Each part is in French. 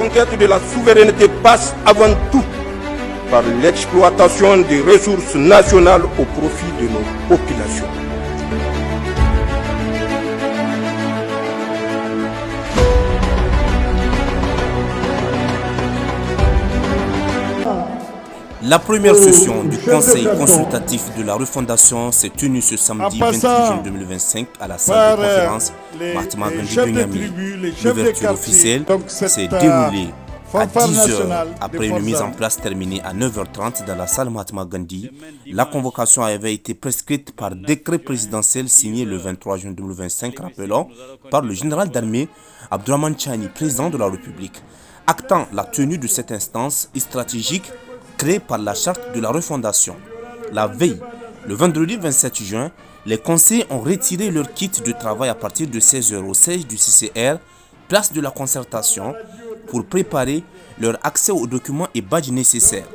conquête de la souveraineté passe avant tout par l'exploitation des ressources nationales au profit de nos populations. La première session du Conseil consultatif de la refondation s'est tenue ce samedi 28 juin 2025 à la salle de conférence Mahatma Gandhi de Niamey. L'ouverture officielle s'est déroulée à 10h après une mise en place terminée à 9h30 dans la salle Mahatma Gandhi. La convocation avait été prescrite par décret présidentiel signé le 23 juin 2025, rappelant par le général d'armée Abdourahmane Tchani, président de la République, actant la tenue de cette instance stratégique créée par la charte de la refondation. La veille, le vendredi 27 juin, les conseillers ont retiré leur kit de travail à partir de 16h au siège du CCR, place de la concertation, pour préparer leur accès aux documents et badges nécessaires.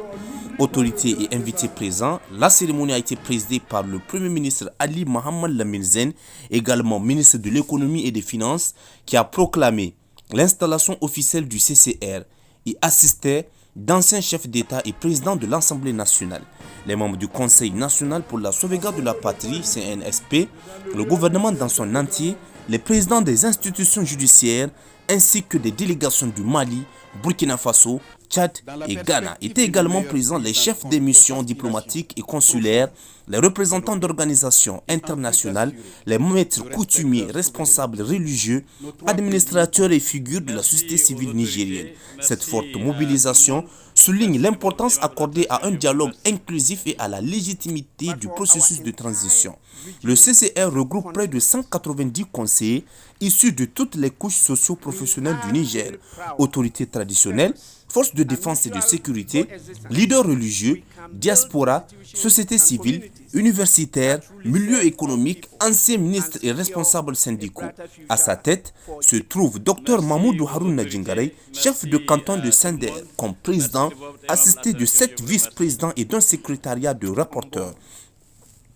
Autorités et invités présents, la cérémonie a été présidée par le Premier ministre Ali Mohamed Lamine Zen, également ministre de l'économie et des finances, qui a proclamé l'installation officielle du CCR et assistait d'anciens chefs d'État et présidents de l'Assemblée nationale, les membres du Conseil national pour la sauvegarde de la patrie, CNSP, le gouvernement dans son entier, les présidents des institutions judiciaires, ainsi que des délégations du Mali, Burkina Faso, Tchad et Ghana. Étaient également présents les chefs des missions diplomatiques et consulaires, les représentants d'organisations internationales, les maîtres coutumiers, responsables religieux, administrateurs et figures de la société civile nigérienne. Cette forte mobilisation souligne l'importance accordée à un dialogue inclusif et à la légitimité du processus de transition. Le CCR regroupe près de 190 conseillers issus de toutes les couches socio-professionnelles du Niger, autorités traditionnelles, forces de défense et de sécurité, leaders religieux, diaspora, société civile, universitaires, milieux économiques, anciens ministres et responsables syndicaux. À sa tête se trouve Dr Mahmoudou Harouna Djingarey, chef de canton de Sender, comme président, assisté de 7 vice-présidents et d'un secrétariat de rapporteurs.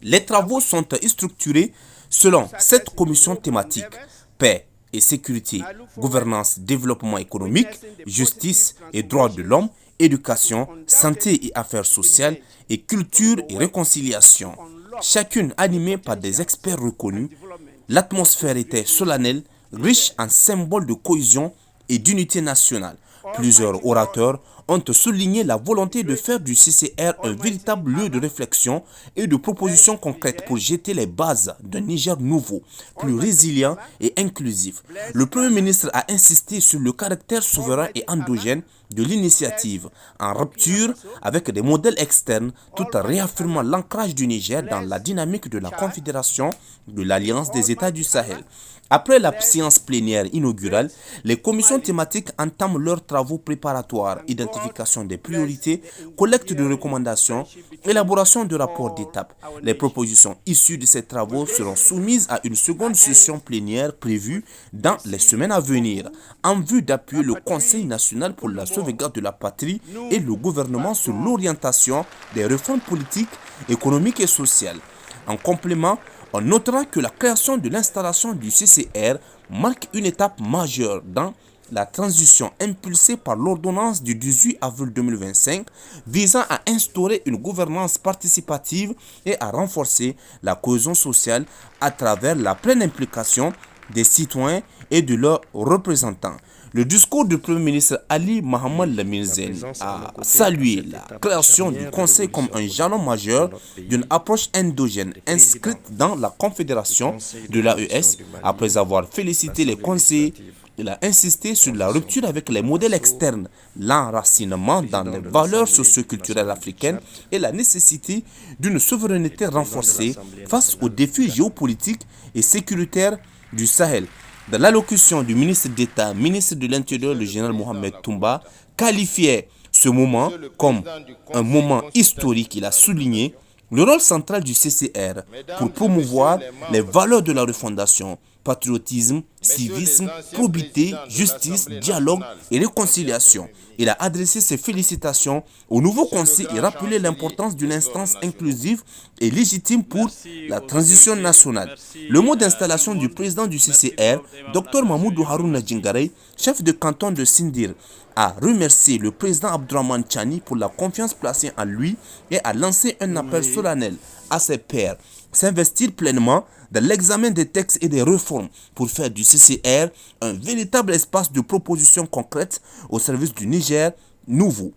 Les travaux sont structurés selon 7 commissions thématiques: paix et sécurité, gouvernance, développement économique, justice et droits de l'homme, éducation, santé et affaires sociales, et culture et réconciliation. Chacune animée par des experts reconnus, l'atmosphère était solennelle, riche en symboles de cohésion et d'unité nationale. Plusieurs orateurs ont souligné la volonté de faire du CCR un véritable lieu de réflexion et de propositions concrètes pour jeter les bases d'un Niger nouveau, plus résilient et inclusif. Le Premier ministre a insisté sur le caractère souverain et endogène de l'initiative, en rupture avec des modèles externes, tout en réaffirmant l'ancrage du Niger dans la dynamique de la Confédération de l'Alliance des États du Sahel. Après la séance plénière inaugurale, les commissions thématiques entament leurs travaux préparatoires, identification des priorités, collecte de recommandations, élaboration de rapports d'étape. Les propositions issues de ces travaux seront soumises à une seconde session plénière prévue dans les semaines à venir, en vue d'appuyer le Conseil national pour la sauvegarde de la patrie et le gouvernement sur l'orientation des réformes politiques, économiques et sociales. En complément, on notera que la création de l'installation du CCR marque une étape majeure dans la transition impulsée par l'ordonnance du 18 avril 2025 visant à instaurer une gouvernance participative et à renforcer la cohésion sociale à travers la pleine implication des citoyens et de leurs représentants. Le discours du Premier ministre Ali Mohamed Lamine Zen a salué la création du Conseil comme un jalon majeur d'une approche endogène inscrite dans la Confédération de l'AES. Après avoir félicité les conseillers, il a insisté sur la rupture avec les modèles externes, l'enracinement dans les valeurs socio-culturelles africaines et la nécessité d'une souveraineté renforcée face aux défis géopolitiques et sécuritaires du Sahel. Dans l'allocution du ministre d'État, ministre de l'Intérieur, le général Mohamed Toumba, qualifiait ce moment comme un moment historique. Il a souligné le rôle central du CCR pour promouvoir les valeurs de la refondation, patriotisme, civisme, probité, justice, dialogue et réconciliation. Il a adressé ses félicitations au nouveau conseil et rappelé l'importance d'une instance inclusive et légitime pour la transition nationale. Le mot d'installation du président du CCR, Dr Mahmoudou Harouna Djingarey, chef de canton de Sindir, a remercié le président Abdourahmane Tchani pour la confiance placée en lui et a lancé un appel solennel à ses pairs s'investir pleinement dans l'examen des textes et des réformes pour faire du CCR un véritable espace de propositions concrètes au service du Niger nouveau.